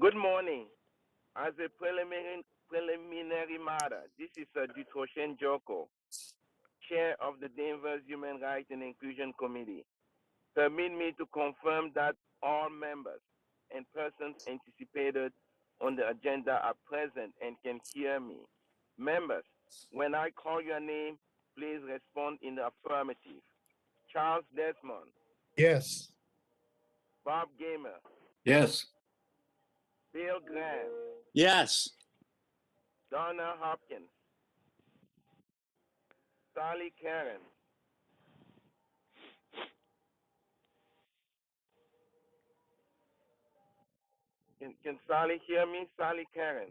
Good morning. As a preliminary matter, this is Dutroshen Joko, Chair of the Denver's Human Rights and Inclusion Committee. Permit me to confirm that all members and persons anticipated on the agenda are present and can hear me. Members, when I call your name, please respond in the affirmative. Charles Desmond, Yes. Bob Gamer, Yes. Bill Graham, Yes. Donna Hopkins, Sally Karen, can Sally hear me? Sally Karen.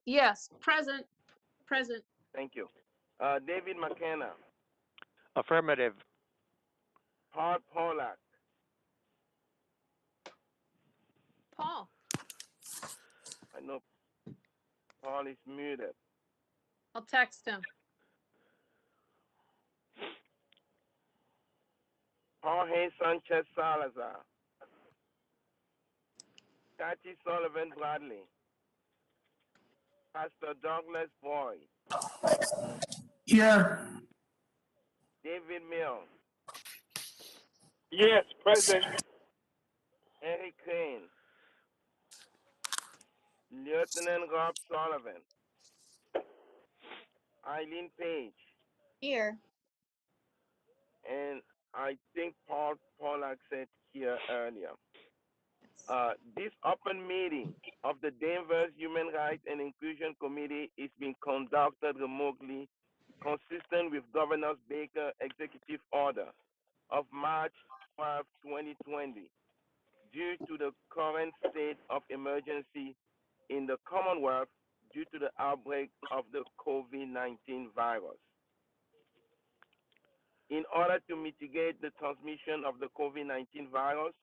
Yes, present. Thank you. David McKenna, Affirmative. Paul Pollack, Paul. I know Paul is muted. I'll text him. Jorge Sanchez Salazar, Kathy Sullivan Bradley, Pastor Douglas Boyd, Here. David Mills, Yes, present. Eric Crane, Lieutenant Rob Sullivan, Eileen Page, Here. and I think Paul Pollack said here earlier. This open meeting of the Denver's Human Rights and Inclusion Committee is being conducted remotely, consistent with Governor Baker's executive order of March 12, 2020, due to the current state of emergency in the Commonwealth due to the outbreak of the COVID-19 virus. In order to mitigate the transmission of the COVID-19 virus,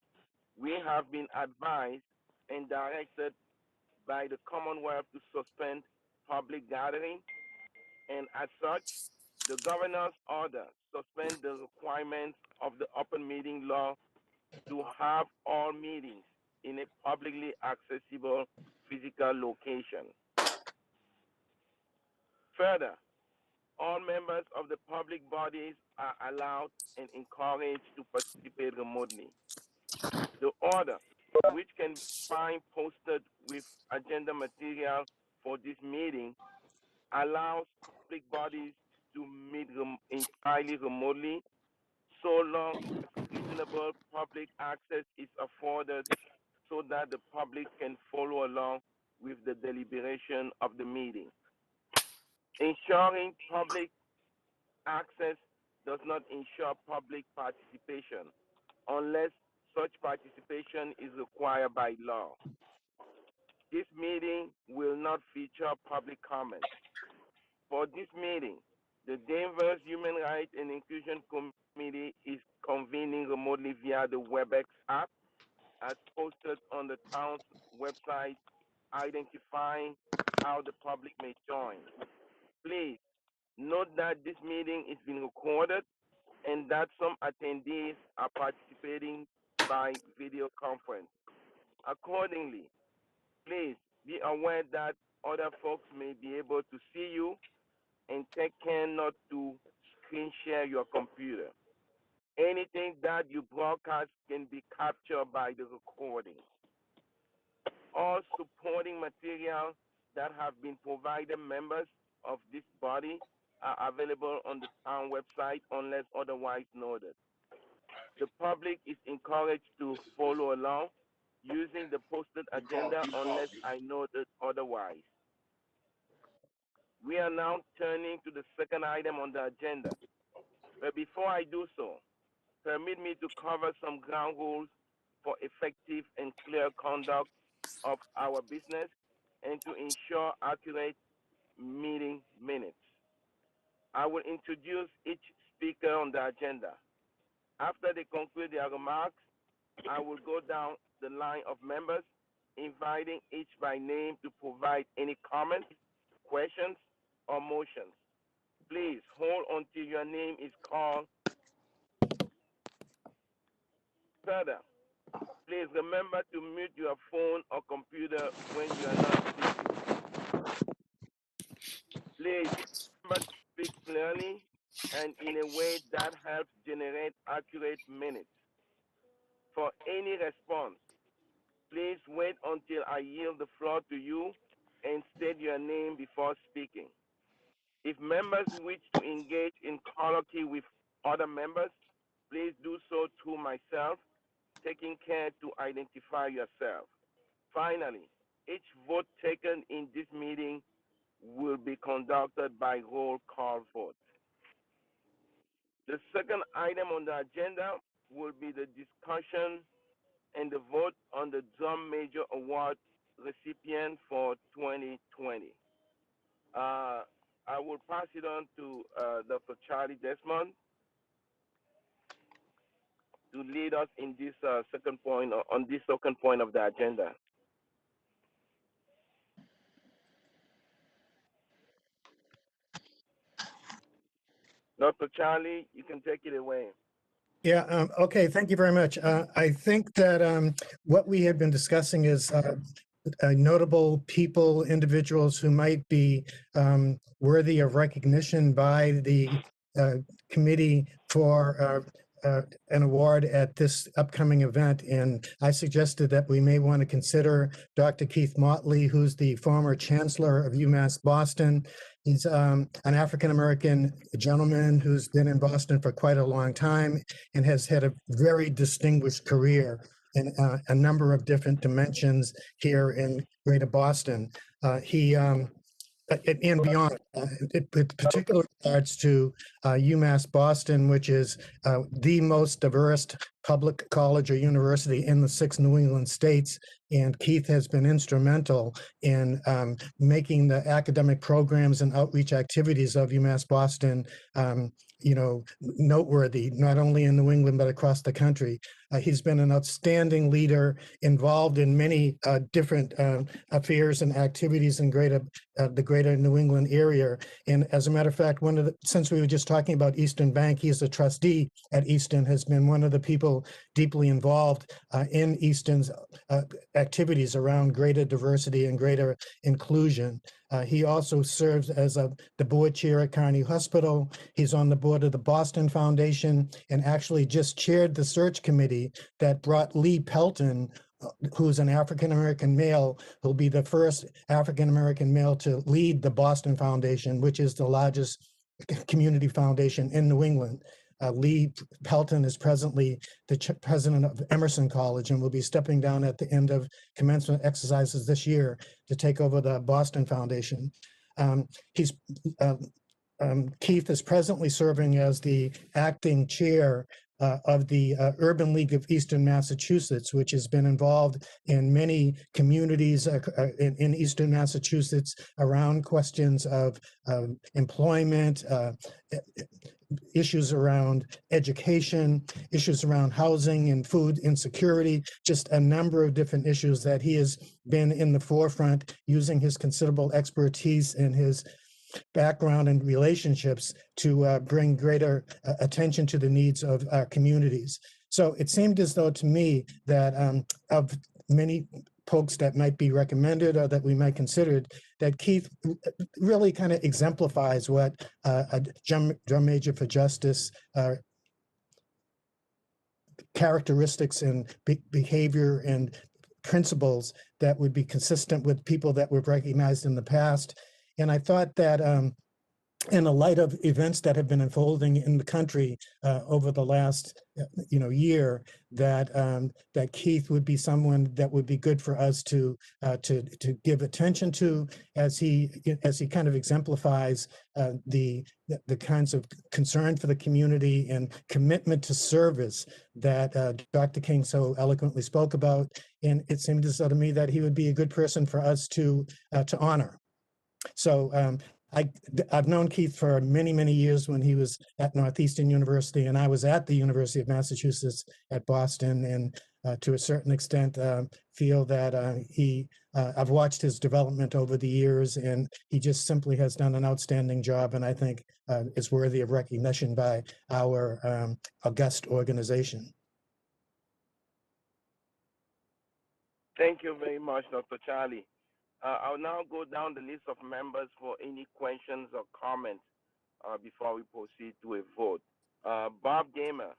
we have been advised and directed by the Commonwealth to suspend public gathering, and as such, the governor's order suspends the requirements of the open meeting law to have all meetings in a publicly accessible physical location. Further, all members of the public bodies are allowed and encouraged to participate remotely. The order, which can be found posted with agenda material for this meeting, allows public bodies to meet entirely remotely so long as reasonable public access is afforded so that the public can follow along with the deliberation of the meeting. Ensuring public access does not ensure public participation unless such participation is required by law. This meeting will not feature public comment. For this meeting, the Denver's Human Rights and Inclusion Committee is convening remotely via the WebEx app as posted on the town's website, identifying how the public may join. Please note that this meeting is being recorded and that some attendees are participating by video conference. Accordingly, please be aware that other folks may be able to see you and take care not to screen share your computer. Anything that you broadcast can be captured by the recording. All supporting material that have been provided members of this body are available on the town website unless otherwise noted. The public is encouraged to follow along using the posted agenda unless I noted otherwise. We are now turning to the second item on the agenda. But before I do so, permit me to cover some ground rules for effective and clear conduct of our business and to ensure accurate meeting minutes. I will introduce each speaker on the agenda. After they conclude their remarks, I will go down the line of members, inviting each by name to provide any comments, questions, or motions. Please hold until your name is called. Further, Please remember to mute your phone or computer when you are not speaking. Please remember to speak clearly and in a way that helps generate accurate minutes. For any response, please wait until I yield the floor to you and state your name before speaking. If members wish to engage in colloquy with other members, please do so through myself, taking care to identify yourself. Finally, each vote taken in this meeting will be conducted by roll call vote. The second item on the agenda will be the discussion and the vote on the Drum Major Award recipient for 2020. I will pass it on to Dr. Charlie Desmond to lead us in this second point on this second point of the agenda. Dr. Charlie, you can take it away. Yeah, okay, thank you very much. I think that what we have been discussing is notable people, individuals who might be worthy of recognition by the committee for an award at this upcoming event. And I suggested that we may want to consider Dr. Keith Motley, who's the former chancellor of UMass Boston. He's an African-American gentleman who's been in Boston for quite a long time and has had a very distinguished career in a number of different dimensions here in Greater Boston. He and beyond, with particular regards to UMass Boston, which is the most diverse public college or university in the 6 New England states. And Keith has been instrumental in making the academic programs and outreach activities of UMass Boston, noteworthy, not only in New England, but across the country. He's been an outstanding leader involved in many different affairs and activities in the greater New England area. And as a matter of fact, since we were just talking about Eastern Bank, he's a trustee at Eastern, has been one of the people deeply involved in Eastern's activities around greater diversity and greater inclusion. He also serves as the board chair at Carney Hospital. He's on the board of the Boston Foundation and actually just chaired the search committee that brought Lee Pelton, who's an African-American male, who'll be the first African-American male to lead the Boston Foundation, which is the largest community foundation in New England. Lee Pelton is presently the president of Emerson College and will be stepping down at the end of commencement exercises this year to take over the Boston Foundation. Keith is presently serving as the acting chair of the Urban League of Eastern Massachusetts, which has been involved in many communities in Eastern Massachusetts around questions of employment, issues around education, issues around housing and food insecurity, just a number of different issues that he has been in the forefront using his considerable expertise and his background and relationships to bring greater attention to the needs of our communities. So it seemed as though to me that of many folks that might be recommended or that we might consider, that Keith really kind of exemplifies what a drum major for justice characteristics and behavior and principles that would be consistent with people that we've recognized in the past. And I thought that in the light of events that have been unfolding in the country over the last year, that Keith would be someone that would be good for us to give attention to, as he kind of exemplifies the kinds of concern for the community and commitment to service that Dr. King so eloquently spoke about. And it seemed as though to me that he would be a good person for us to honor. So I've known Keith for many, many years when he was at Northeastern University, and I was at the University of Massachusetts at Boston, and to a certain extent feel that I've watched his development over the years, and he just simply has done an outstanding job, and I think is worthy of recognition by our august organization. Thank you very much, Dr. Charlie. I'll now go down the list of members for any questions or comments before we proceed to a vote. Bob Gamer.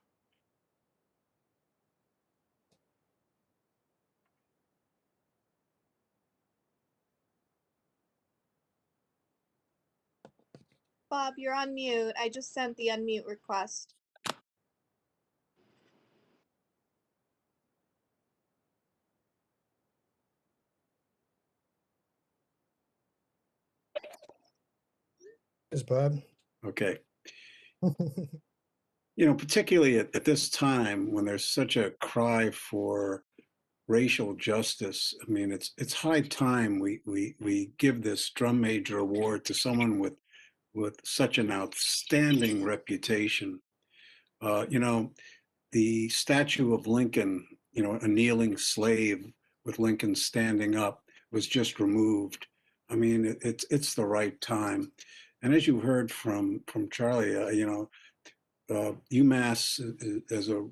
Bob, you're on mute. I just sent the unmute request. Is Bob? Okay. You know, particularly at this time when there's such a cry for racial justice, I mean, it's high time we give this drum major award to someone with such an outstanding reputation. You know, the statue of Lincoln, you know, a kneeling slave with Lincoln standing up, was just removed. I mean, it's the right time. And as you heard from Charlie, you know, UMass has a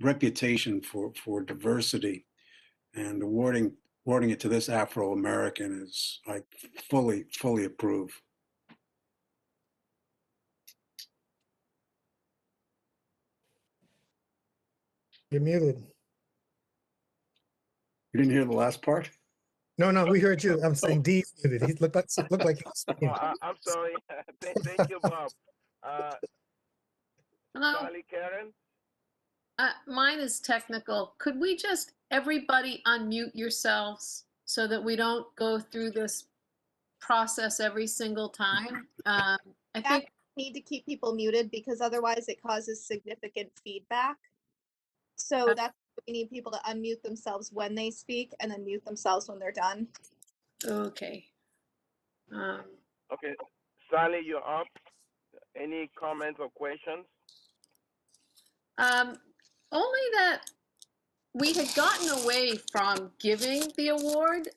reputation for diversity, and awarding it to this Afro American is, I fully approve. You're muted. You didn't hear the last part? No, we heard you. I'm saying D's muted. He looked like he was muted. I'm sorry. Thank you, Bob. Hello, Charlie, Karen. mine is technical. Could we just, everybody unmute yourselves so that we don't go through this process every single time? I think, Need to keep people muted because otherwise it causes significant feedback. So that's why we need people to unmute themselves when they speak and then mute themselves when they're done. okay. Okay, Sally, you're up. Any comments or questions? Only that we had gotten away from giving the award,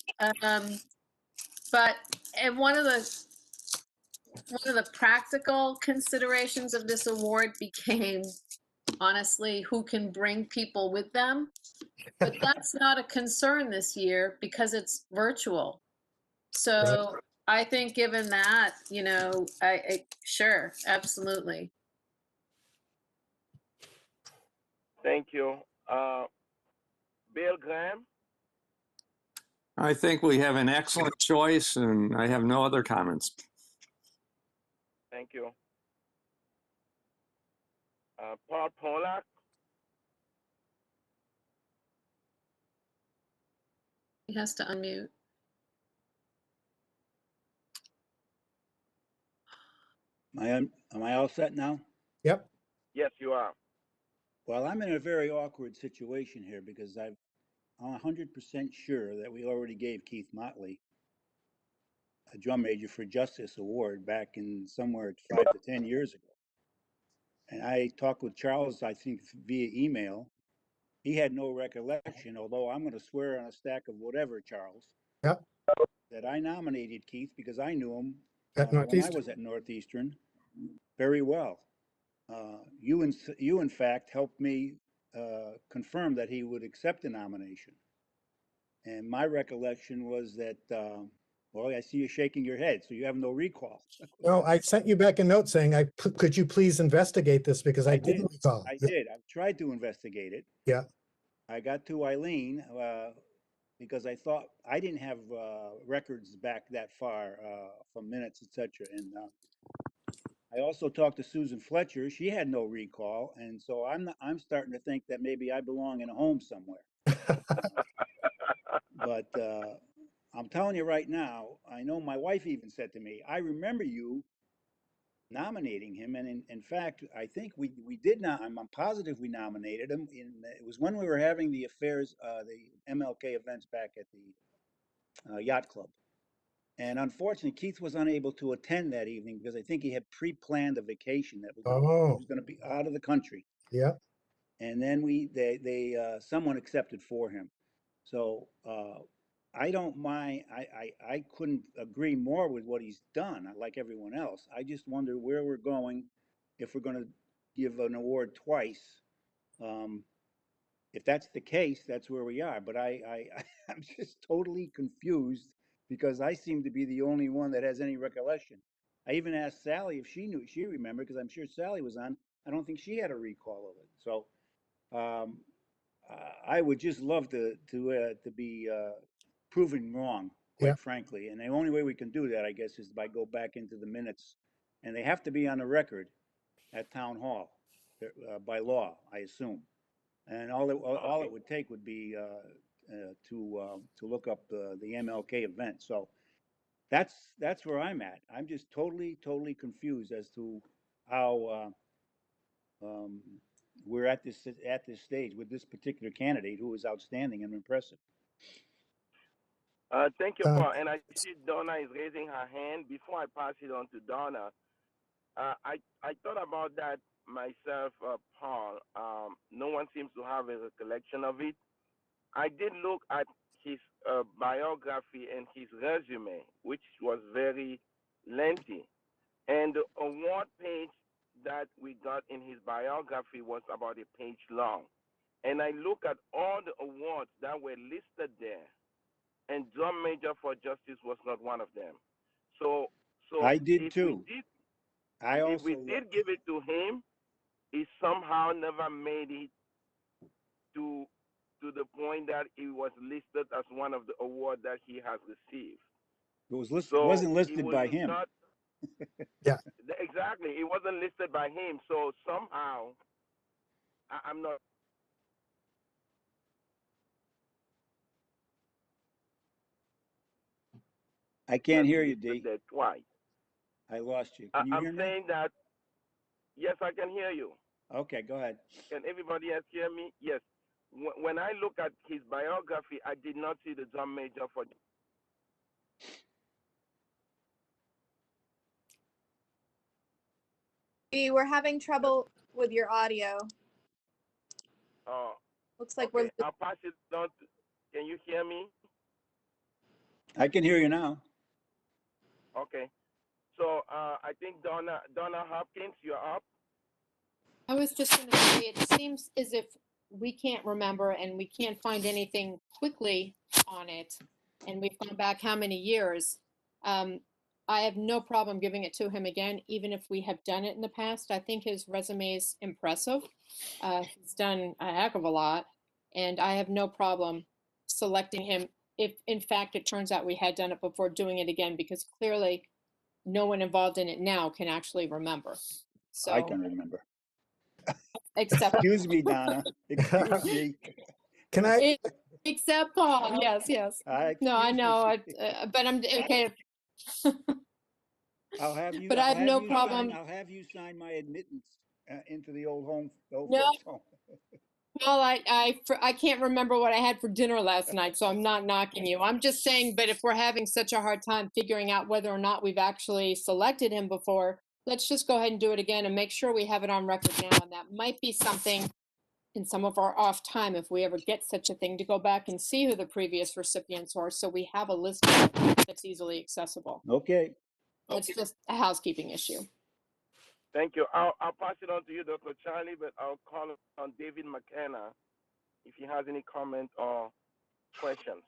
but and one of the practical considerations of this award became, honestly, who can bring people with them. But that's not a concern this year because it's virtual. So I think given that, you know, I sure, absolutely. Thank you. Bill Graham. I think we have an excellent choice, and I have no other comments. Thank you. Paul Pollack. He has to unmute. Am I all set now? Yep. Yes, you are. Well, I'm in a very awkward situation here because I'm 100% sure that we already gave Keith Motley a drum major for justice award back in somewhere 5 to 10 years ago. And I talked with Charles, I think via email. He had no recollection, although I'm going to swear on a stack of whatever, Charles, Yep. that I nominated Keith because I knew him At when I Northeastern. was at Northeastern very well. You, in fact, helped me confirm that he would accept the nomination. And my recollection was that, well, I see you shaking your head, so you have no recall. No, I sent you back a note saying, could you please investigate this because I didn't recall. I did. I've tried to investigate it. Yeah. I got to Eileen because I thought I didn't have records back that far from minutes, etc. And I also talked to Susan Fletcher. She had no recall, and so I'm starting to think that maybe I belong in a home somewhere. But I'm telling you right now, I know my wife even said to me, I remember you nominating him. And in fact, I think we did not, I'm positive we nominated him. It was when we were having the affairs, the MLK events back at the yacht club. And unfortunately, Keith was unable to attend that evening because I think he had pre-planned a vacation that was he was going to be out of the country. Yeah. And then someone accepted for him. So I don't mind. I couldn't agree more with what he's done, like everyone else. I just wonder where we're going if we're going to give an award twice. if that's the case, that's where we are. But I'm just totally confused because I seem to be the only one that has any recollection. I even asked Sally if she remembered, because I'm sure Sally was on. I don't think she had a recall of it. So um, I would just love to be proven wrong, quite Yeah. frankly. And the only way we can do that, I guess, is by go back into the minutes, and they have to be on the record at town hall by law, I assume. And all Okay. it would take would be to look up the MLK event. So that's where I'm at. I'm just totally confused as to how um, we're at this stage with this particular candidate who is outstanding and impressive. Thank you, Um, Paul. And I see Donna is raising her hand. Before I pass it on to Donna, I thought about that myself, Paul. No one seems to have a recollection of it. I did look at his biography and his resume, which was very lengthy. And the award page that we got in his biography was about a page long. And I look at all the awards that were listed there, and Drum Major for Justice was not one of them. So, I did if we too. did, I if we also did give it to him, he somehow never made it to the point that it was listed as one of the awards that he has received. it So wasn't it listed was by him. not yeah. exactly. It wasn't listed by him. So somehow, I'm not. I can't hear you, Listed D. there twice. I lost you. Can you I'm hear me? saying that yes, I can hear you. Okay, go ahead. Can everybody else hear me? Yes. When I look at his biography, I did not see the Drum Major for. We were having trouble with your audio. Looks like Okay, I'll pass it on. Can you hear me? I can hear you now. Okay. So I think Donna Hopkins, you're up. I was just going to say, it seems as if we can't remember and we can't find anything quickly on it. And we've gone back how many years? I have no problem giving it to him again, even if we have done it in the past. I think his resume is impressive. He's done a heck of a lot. And I have no problem selecting him if, in fact, it turns out we had done it before, doing it again, because clearly no one involved in it now can actually remember. So, I can remember. except Excuse me, Donna. Excuse me. Can I? except Paul. Yes, yes. No, I Excuse know. me. But I'm okay. I'll have you. But I have no problem. I'll have you sign my admittance into the old No, folks home. Paul, I can't remember what I had for dinner last night, so I'm not knocking you. I'm just saying, but if we're having such a hard time figuring out whether or not we've actually selected him before, let's just go ahead and do it again and make sure we have it on record now. And that might be something in some of our off time, if we ever get such a thing, to go back and see who the previous recipients are, so we have a list that's easily accessible. Okay. It's just a housekeeping issue. Thank you. I'll pass it on to you, Dr. Charlie, but I'll call on David McKenna if he has any comment or questions.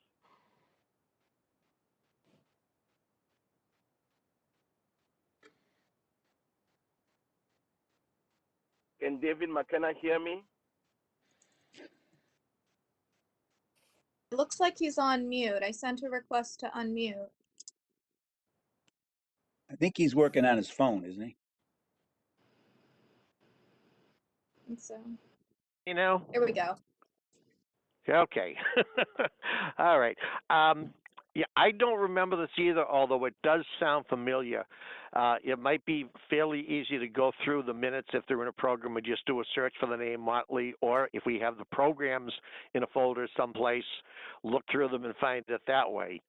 Can David McKenna hear me? It looks like he's on mute. I sent a request to unmute. I think he's working on his phone, isn't he? I think so. You know? Here we go. Okay. All right. Yeah, I don't remember this either, although it does sound familiar. It might be fairly easy to go through the minutes if they're in a program and just do a search for the name Motley, or if we have the programs in a folder someplace, look through them and find it that way.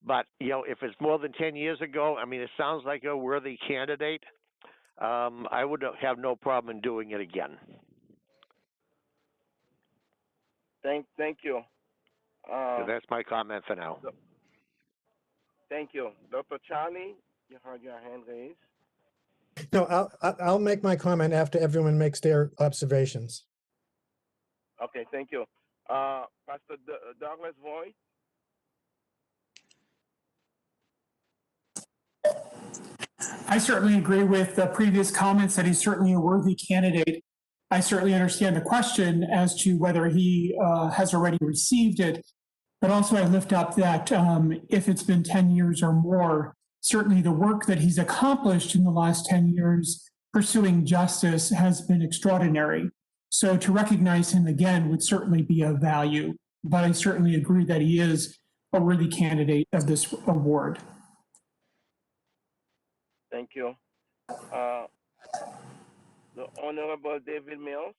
But, if it's more than 10 years ago, I mean, it sounds like a worthy candidate. I would have no problem in doing it again. Thank you. So that's my comment for now. Thank you. Dr. Charlie, you heard your hand raised. No, I'll make my comment after everyone makes their observations. Okay, thank you. Pastor Douglas Voice. I certainly agree with the previous comments that he's certainly a worthy candidate. I certainly understand the question as to whether he has already received it, but also I lift up that if it's been 10 years or more, certainly the work that he's accomplished in the last 10 years pursuing justice has been extraordinary. So to recognize him again would certainly be of value, but I certainly agree that he is a worthy candidate of this award. Thank you. The Honorable David Mills.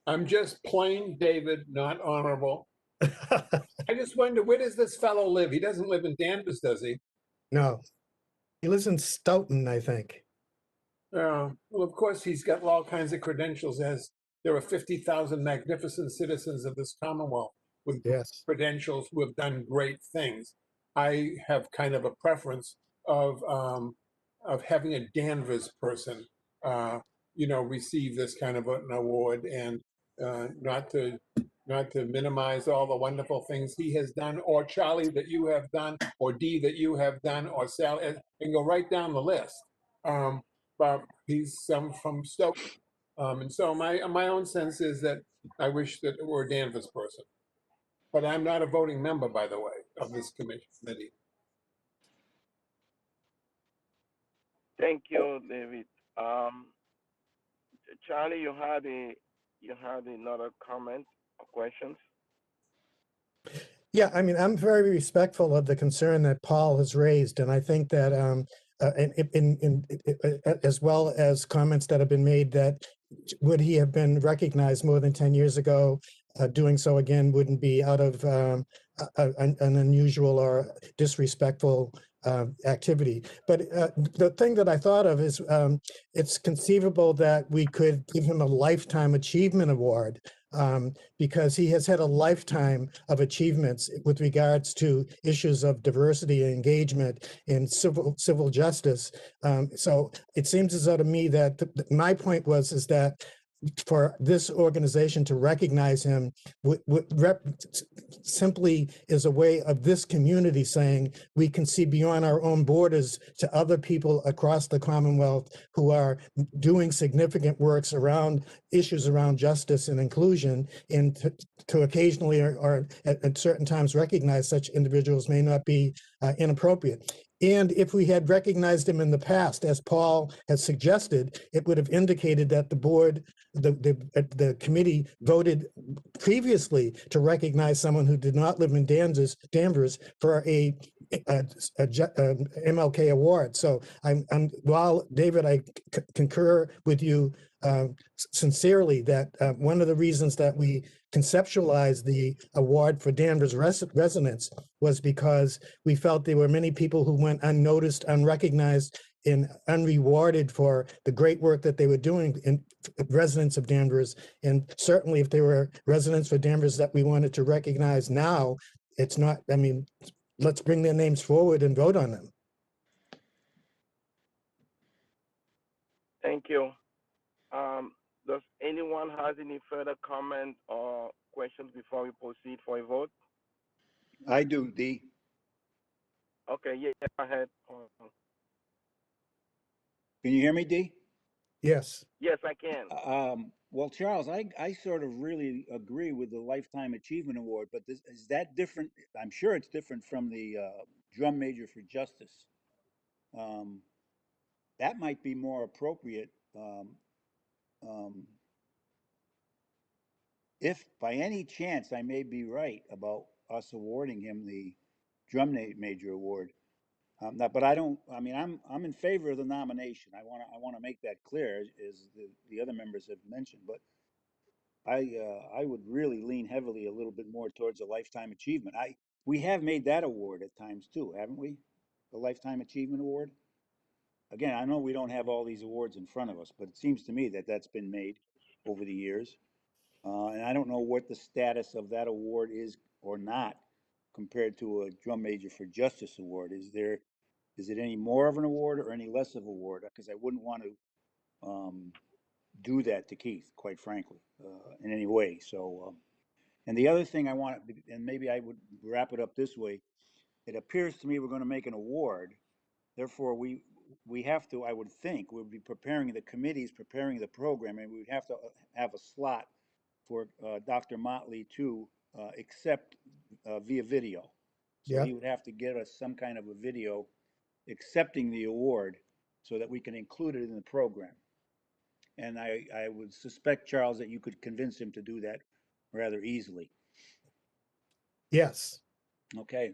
I'm just plain David, not honorable. I just wonder, where does this fellow live? He doesn't live in Danvers, does he? No, he lives in Stoughton, I think. Well, of course, he's got all kinds of credentials, as there are 50,000 magnificent citizens of this Commonwealth with Yes. credentials who have done great things. I have kind of a preference of having a Danvers person, receive this kind of an award, and not to minimize all the wonderful things he has done, or Charlie that you have done, or Dee that you have done, or Sally, and go right down the list. But he's from Stoke, and so my own sense is that I wish that it were a Danvers person. But I'm not a voting member, by the way, of this committee. Thank you, David. Charlie, you had another comment or questions? Yeah, I mean, I'm very respectful of the concern that Paul has raised, and I think that, as well as comments that have been made that would he have been recognized more than 10 years ago, doing so again wouldn't be out of an unusual or disrespectful activity. But the thing that I thought of is it's conceivable that we could give him a Lifetime Achievement Award, because he has had a lifetime of achievements with regards to issues of diversity and engagement in civil justice. So it seems as though to me that my point is that for this organization to recognize him simply is a way of this community saying we can see beyond our own borders to other people across the Commonwealth who are doing significant works around issues around justice and inclusion, and to occasionally or at certain times recognize such individuals may not be inappropriate. And if we had recognized him in the past, as Paul has suggested, it would have indicated that the board, the committee voted previously to recognize someone who did not live in Danvers for a MLK award. So while David, I concur with you sincerely that one of the reasons that we conceptualized the award for Danvers residents was because we felt there were many people who went unnoticed, unrecognized, and unrewarded for the great work that they were doing in residents of Danvers. And certainly if they were residents for Danvers that we wanted to recognize now, it's not, I mean, let's bring their names forward and vote on them. Thank you. Does anyone has any further comment or questions before we proceed for a vote? I do, Dee. Okay, yeah, go ahead. Can you hear me, Dee? Yes. Yes, I can. Well, Charles, I sort of really agree with the Lifetime Achievement Award, but is that different? I'm sure it's different from the Drum Major for Justice. That might be more appropriate if by any chance I may be right about us awarding him the Drum Major Award. But I don't. I mean, I'm in favor of the nomination. I want to make that clear, as the other members have mentioned. But I would really lean heavily a little bit more towards a Lifetime Achievement. We have made that award at times too, haven't we? The Lifetime Achievement Award. Again, I know we don't have all these awards in front of us, but it seems to me that that's been made over the years. And I don't know what the status of that award is or not compared to a Drum Major for Justice award. Is it any more of an award or any less of an award? Because I wouldn't want to do that to Keith, quite frankly, in any way. So, and the other thing I want, and maybe I would wrap it up this way. It appears to me we're going to make an award. Therefore, we have to, I would think, we'll be preparing the committees, preparing the program, and we would have to have a slot for Dr. Motley to accept via video. So Yeah. he would have to get us some kind of a video accepting the award so that we can include it in the program. And I would suspect, Charles, that you could convince him to do that rather easily. Yes. Okay.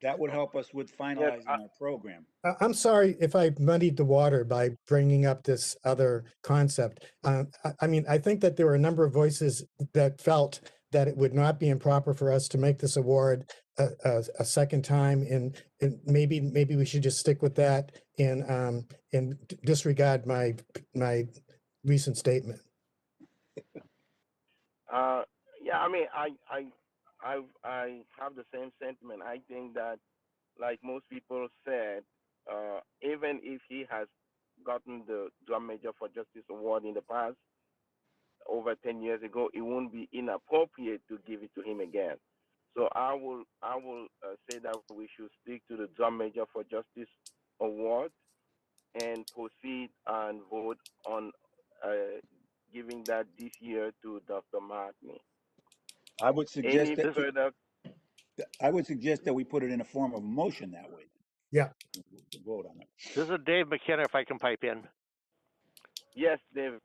That would help us with finalizing our program. I'm sorry if I muddied the water by bringing up this other concept. I mean, I think that there were a number of voices that felt that it would not be improper for us to make this award a second time, and maybe we should just stick with that and disregard my recent statement. Yeah, I mean, I have the same sentiment. I think that, like most people said, even if he has gotten the Drum Major for Justice Award in the past, over 10 years ago, it won't be inappropriate to give it to him again. So I will say that we should stick to the Drum Major for Justice Award and proceed and vote on giving that this year to Dr. Martney. I would suggest Any that further? I would suggest that we put it in a form of a motion that way. Yeah. Vote on it. This is Dave McKenna, if I can pipe in. Yes, David.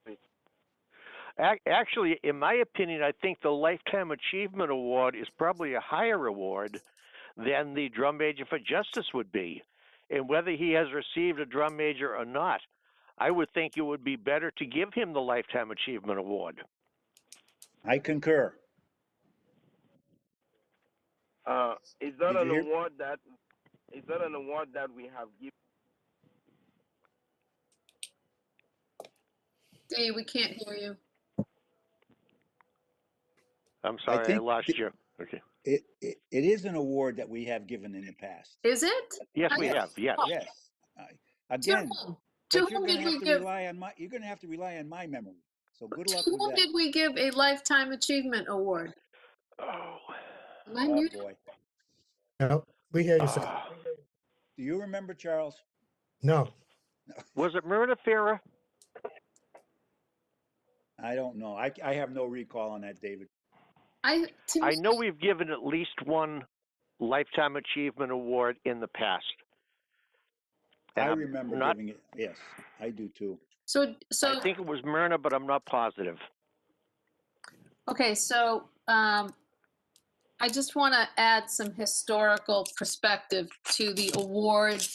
Actually, in my opinion, I think the Lifetime Achievement Award is probably a higher award than the Drum Major for Justice would be. And whether he has received a Drum Major or not, I would think it would be better to give him the Lifetime Achievement Award. I concur. Is that an award that we have given? Dave, we can't hear you. I'm sorry, I lost you. Okay. It is an award that we have given in the past. Is it? Yes, we have. Yes. Yes. Again, to but whom you're going did to we have to give? rely on my. You're going to have to rely on my memory. So good luck To with whom that. did we give a Lifetime Achievement Award? Oh. Am I muted? Boy. No, we hear you. Do you remember, Charles? No. Was it Myrna Farah? I don't know. I have no recall on that, David. I know we've given at least one Lifetime Achievement Award in the past. And I remember giving it. Yes, I do too. So I think it was Myrna, but I'm not positive. Okay, so I just want to add some historical perspective to the award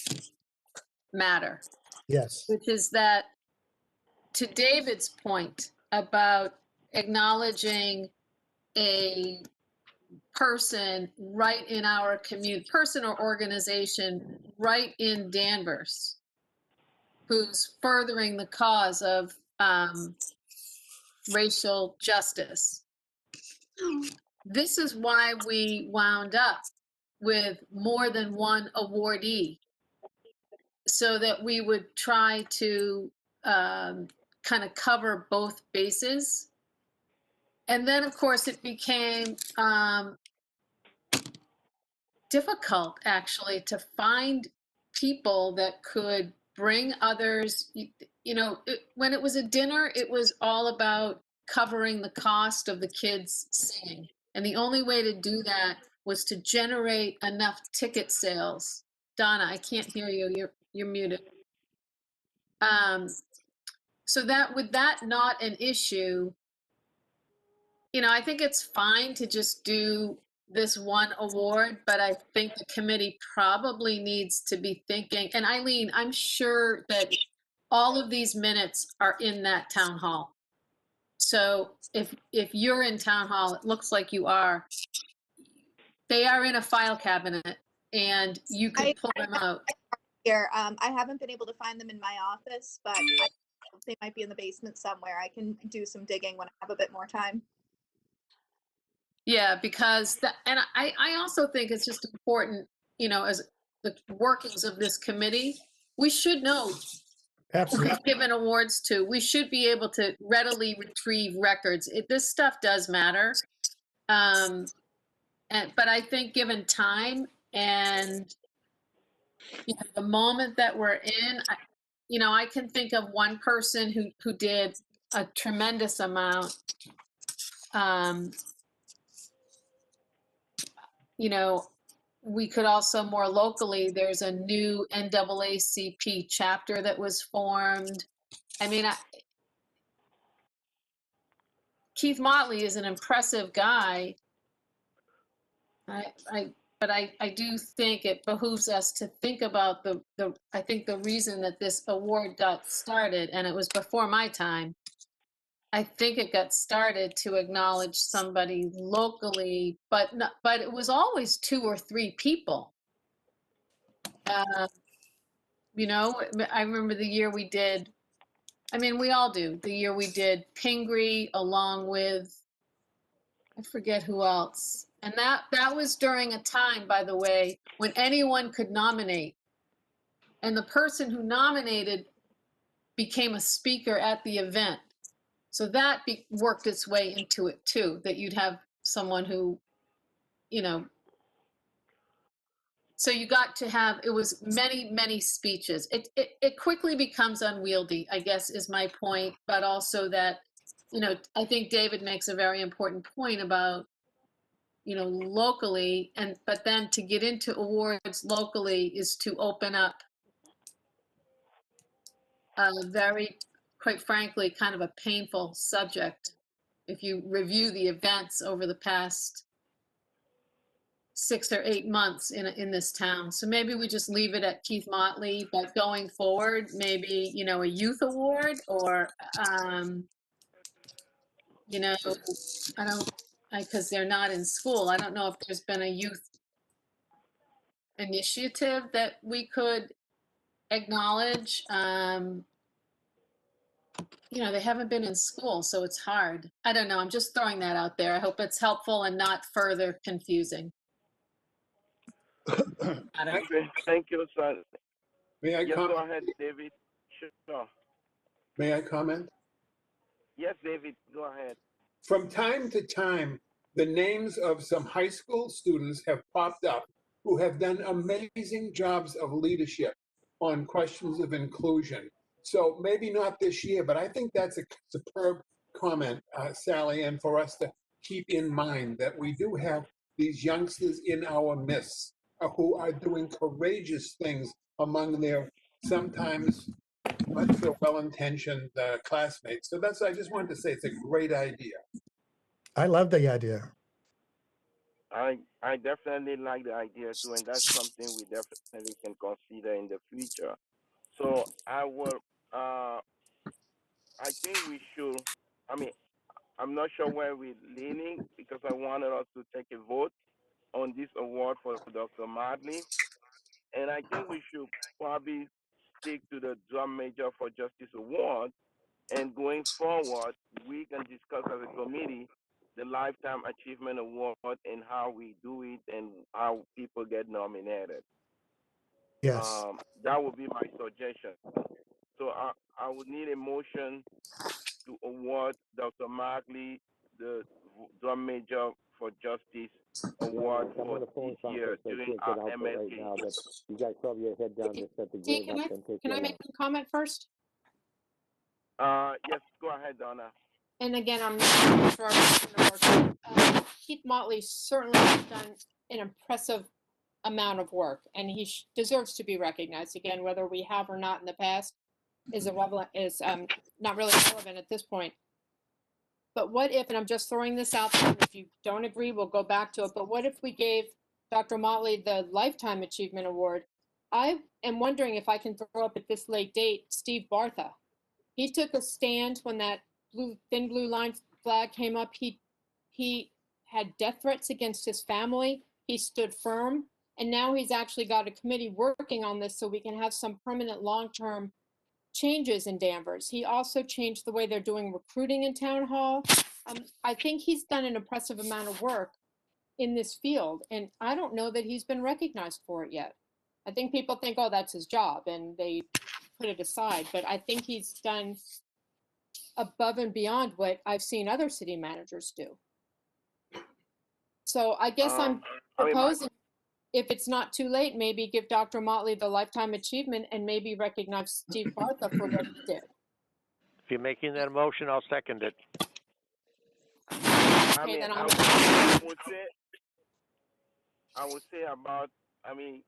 matter. Yes. Which is that, to David's point about acknowledging a person right in our community, person or organization right in Danvers, who's furthering the cause of racial justice. This is why we wound up with more than one awardee, so that we would try to kind of cover both bases. And then, of course, it became difficult, actually, to find people that could bring others. You know, when it was a dinner, it was all about covering the cost of the kids singing. And the only way to do that was to generate enough ticket sales. Donna, I can't hear you. You're muted. So that, with that not an issue, you know, I think it's fine to just do this one award, but I think the committee probably needs to be thinking, and Eileen, I'm sure that all of these minutes are in that town hall. So if you're in town hall, it looks like you are, they are in a file cabinet and you can pull them out. Here, I haven't been able to find them in my office, but they might be in the basement somewhere. I can do some digging when I have a bit more time. Yeah, because and I also think it's just important, you know, as the workings of this committee, we should know Absolutely. we've given awards to, we should be able to readily retrieve records. This stuff does matter. But I think given time and the moment that we're in, I can think of one person who did a tremendous amount. We could also more locally, there's a new NAACP chapter that was formed. I mean, Keith Motley is an impressive guy. But I do think it behooves us to think about I think the reason that this award got started, and it was before my time, I think it got started to acknowledge somebody locally, but it was always 2 or 3 people. I remember the year we did, we all do, the year we did Pingree along with, I forget who else. And that was during a time, by the way, when anyone could nominate. And the person who nominated became a speaker at the event. So that worked its way into it too, that you'd have someone who, so you got to have, it was many, many speeches. It quickly becomes unwieldy, I guess is my point, but also that, I think David makes a very important point about, locally, but then to get into awards locally is to open up a very, quite frankly, kind of a painful subject. If you review the events over the past 6 or 8 months in this town. So maybe we just leave it at Keith Motley, but going forward, maybe, a youth award or, I don't, because they're not in school. I don't know if there's been a youth initiative that we could acknowledge. They haven't been in school, so it's hard. I don't know. I'm just throwing that out there. I hope it's helpful and not further confusing. Okay, thank you, son. May I Yes, go comment? ahead, David. Sure. May I comment? Yes, David, go ahead. From time to time, the names of some high school students have popped up who have done amazing jobs of leadership on questions of inclusion. So maybe not this year, but I think that's a superb comment, Sally, and for us to keep in mind that we do have these youngsters in our midst who are doing courageous things among their sometimes not so well-intentioned classmates. So I just wanted to say it's a great idea. I love the idea. I definitely like the idea too, and that's something we definitely can consider in the future. So I will. I think we should. I'm not sure where we're leaning because I wanted us to take a vote on this award for Dr. Madley, and I think we should probably stick to the Drum Major for Justice Award. And going forward, we can discuss as a committee the Lifetime Achievement Award and how we do it and how people get nominated. Yes. That would be my suggestion. So I would need a motion to award Dr. Markley the Drum Major for Justice Award for this year during our MLK. You guys probably your head down to set the Steve, game up and take can I make a comment first? Yes, go ahead, Donna. And again, I'm not sure I'm Keith Motley certainly has done an impressive amount of work, and he deserves to be recognized. Again, whether we have or not in the past is not really relevant at this point. But what if, and I'm just throwing this out there, if you don't agree, we'll go back to it, but what if we gave Dr. Motley the Lifetime Achievement Award? I am wondering if I can throw up at this late date Steve Bartha. He took a stand when that thin blue line flag came up. He had death threats against his family. He stood firm, and now he's actually got a committee working on this so we can have some permanent long-term changes in Danvers. He also changed the way they're doing recruiting in town hall. I think he's done an impressive amount of work in this field, and I don't know that he's been recognized for it yet. I think people think, oh, that's his job, and they put it aside, but I think he's done above and beyond what I've seen other city managers do. So I guess I'm proposing, if it's not too late, maybe give Dr. Motley the Lifetime Achievement and maybe recognize Steve Bartha for what he did. If you're making that motion, I'll second it. I Okay, mean, then I I'll, would say about, I mean,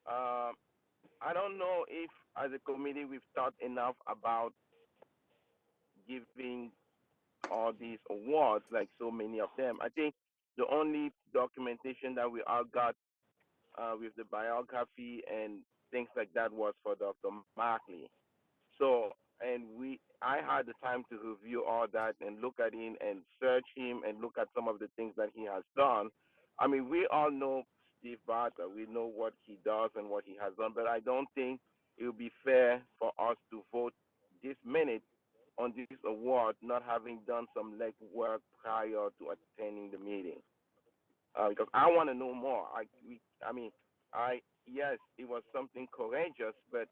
I don't know if as a committee we've thought enough about giving all these awards, like so many of them. I think the only documentation that we all got with the biography and things like that was for Dr. Markley. So, and I had the time to review all that and look at him and search him and look at some of the things that he has done. I mean, we all know Steve Bartha. We know what he does and what he has done, but I don't think it would be fair for us to vote this minute on this award, not having done some legwork prior to attending the meeting. Because I want to know more. Yes, it was something courageous, but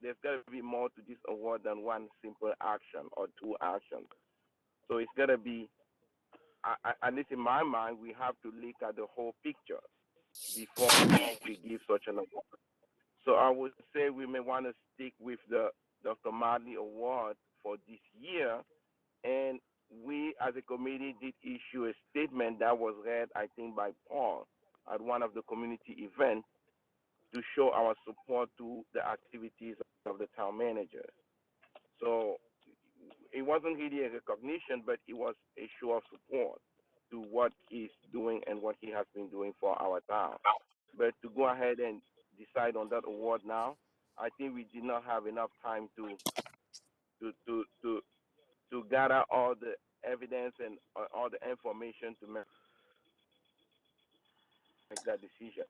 there's got to be more to this award than one simple action or two actions. So it's got to be, at least in my mind, we have to look at the whole picture before we give such an award. So I would say we may want to stick with the Dr. Madley Award for this year. And we, as a committee, did issue a statement that was read, I think, by Paul at one of the community events to show our support to the activities of the town manager. So it wasn't really a recognition, but it was a show of support to what he's doing and what he has been doing for our town. But to go ahead and decide on that award now, I think we did not have enough time to to to to gather all the evidence and all the information to make that decision.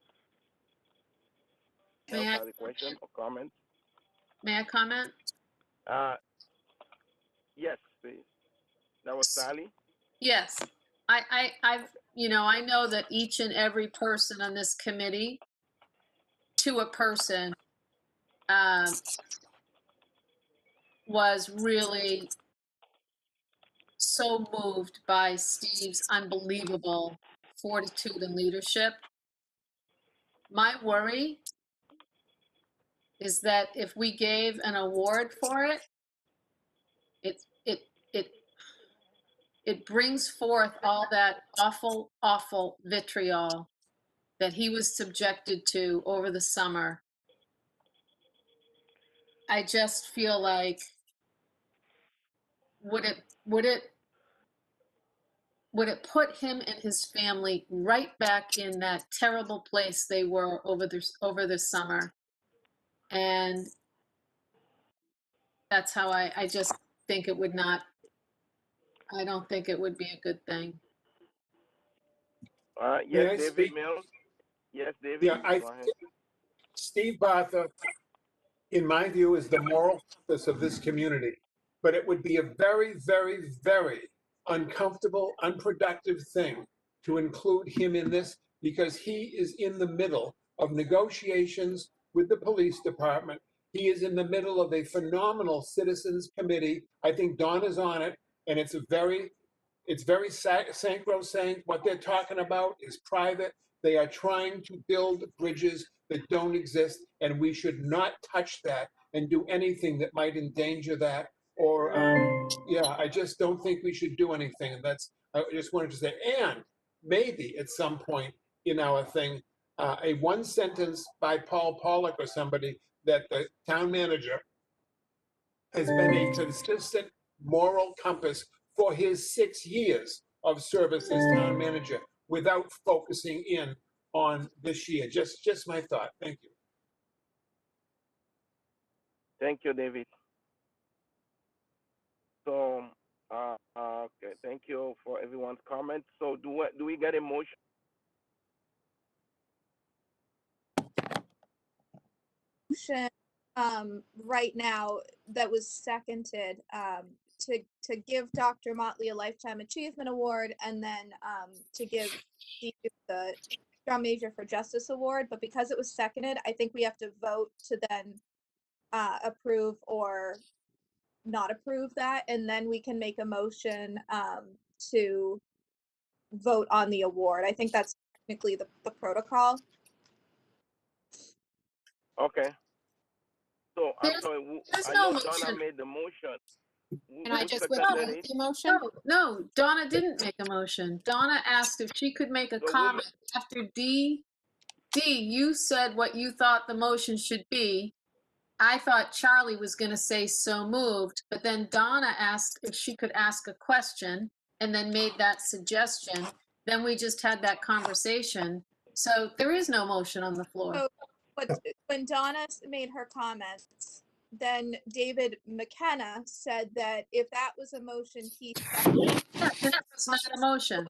May I, Other question or comment? may I comment? Uh, yes, please. That was Sally. Yes, I've, I know that each and every person on this committee, to a person, was really so moved by Steve's unbelievable fortitude and leadership. My worry is that if we gave an award for it, it brings forth all that awful, awful vitriol that he was subjected to over the summer. I just feel like would it put him and his family right back in that terrible place they were over the summer? And that's how I just think it would not, I don't think it would be a good thing. Yes, May I David speak? Mills. Yes, David. Yeah, Go ahead. Steve Bartha, in my view, is the moral compass of this community. But it would be a very, very, very uncomfortable, unproductive thing to include him in this because he is in the middle of negotiations with the police department. He is in the middle of a phenomenal citizens committee. I think Don is on it, and it's very sacrosanct. What they're talking about is private. They are trying to build bridges that don't exist, and we should not touch that and do anything that might endanger that. Or, I just don't think we should do anything. And I just wanted to say, and maybe at some point in our thing, a one sentence by Paul Pollock or somebody that the town manager has been a consistent moral compass for his 6 years of service as town manager without focusing in on this year. Just my thought. Thank you. Thank you, David. So, okay, thank you for everyone's comments. So, do we get a motion? Right now that was seconded to give Dr. Motley a Lifetime Achievement Award and then to give Steve the Drum Major for Justice Award. But because it was seconded, I think we have to vote to then approve or not approve that, and then we can make a motion to vote on the award. I think that's technically the protocol. Okay. So I'm There's, sorry. there's I no know Donna motion. made the motion. And I Who just seconded withdraw it? the motion. No, Donna didn't make a motion. Donna asked if she could make a So who comment after D. D, you said what you thought the motion should be. I thought Charlie was going to say so moved, but then Donna asked if she could ask a question and then made that suggestion. Then we just had that conversation. So there is no motion on the floor. So when Donna made her comments, then David McKenna said that if that was a motion, he seconded. Yeah, then it was not a motion.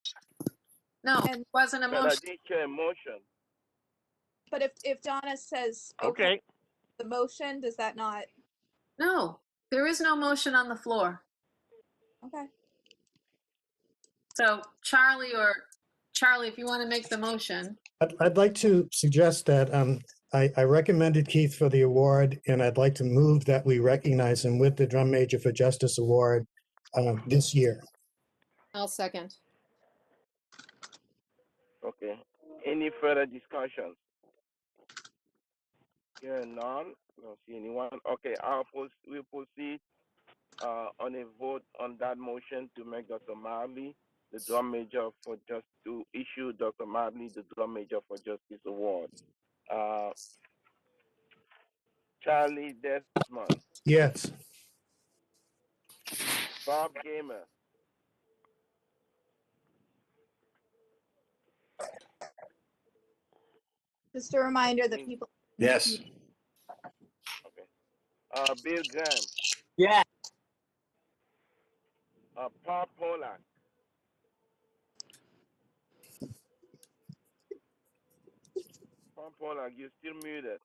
No, it And wasn't a but I motion. did share a motion. but if Donna says Okay. the motion, does that not? No, there is no motion on the floor. Okay. So Charlie, if you want to make the motion. I'd like to suggest that I recommended Keith for the award, and I'd like to move that we recognize him with the Drum Major for Justice Award this year. I'll second. Okay. Any further discussions? Here none. Don't see anyone. Okay. We'll proceed on a vote on that motion to make Dr. Marley the drum major for to issue Dr. Marley the Drum Major for Justice Award. Charlie Desmond, Yes. Bob Gamer, Just a reminder that people. Yes. okay. Bill Graham, Yeah. Paul Pollack, Paul Pollack, you're still muted.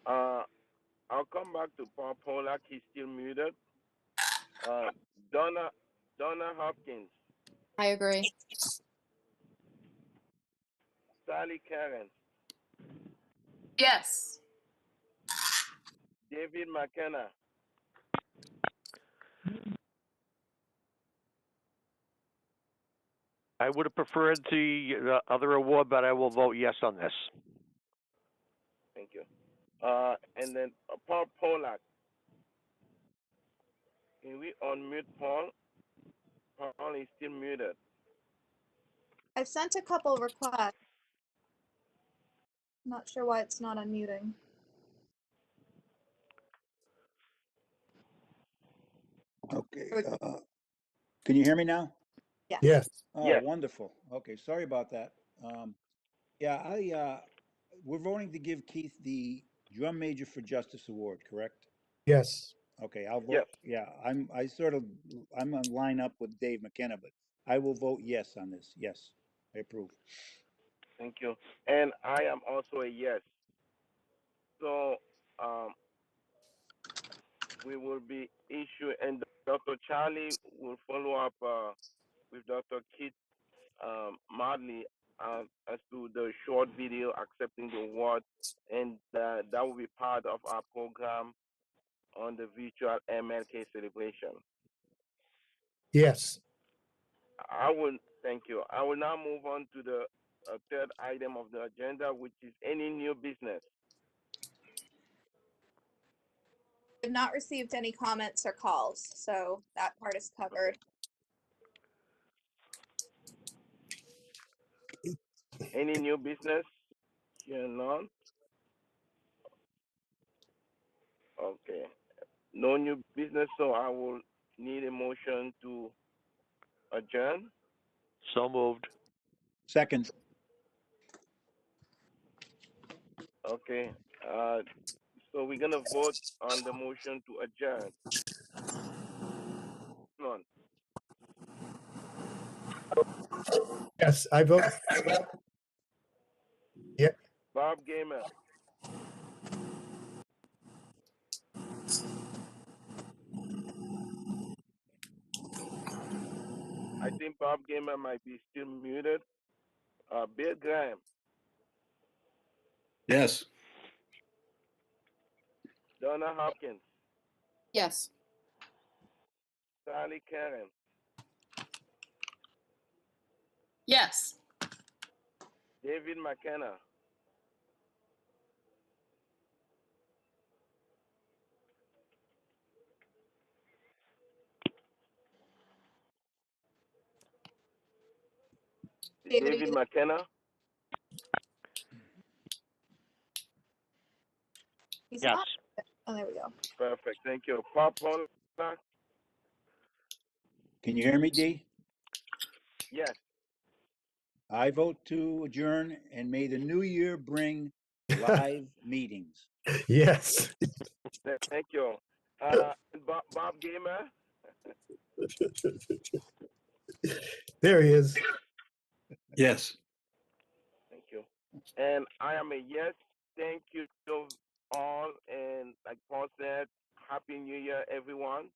I'll come back to Paul Pollack. He's still muted. Donna Hopkins, I agree. Sally Karen, Yes. David McKenna, I would have preferred the other award, but I will vote yes on this. thank you. And then Paul Pollack. Can we unmute Paul? Paul is still muted. I've sent a couple requests. Not sure why it's not unmuting. Okay. Can you hear me now? Yes. Yes. Oh, Yes. wonderful. Okay, sorry about that. Yeah, we're voting to give Keith the Drum Major for Justice Award, correct? Yes. Okay, I'll vote. Yes. Yeah, I'm on line up with Dave McKenna, but I will vote yes on this. Yes, I approve. Thank you. And I am also a yes. So we will be issuing, and Dr. Charlie will follow up with Dr. Keith Marley as to the short video accepting the award, and that will be part of our program on the virtual MLK celebration. Yes. Thank you. I will now move on to the third item of the agenda, which is any new business. I've not received any comments or calls, so that part is covered. Any new business? Here none. Okay. No new business, so I will need a motion to adjourn. So moved. Second. Okay. So we're gonna vote on the motion to adjourn. None. Yes, I vote. Yeah. Bob Gamer, I think Bob Gamer might be still muted. Bill Graham, Yes. Donna Hopkins, Yes. Sally Karen, Yes. David McKenna, David, are David you McKenna. he's Yes. not. Oh, there we go. Perfect. Thank you. Paul Pollock. Can you hear me, D? Yes. I vote to adjourn, and may the new year bring live meetings. Yes. Thank you. Bob Gamer. There he is. Yes. Thank you. And I am a yes. Thank you all. And like Paul said, Happy New Year, everyone.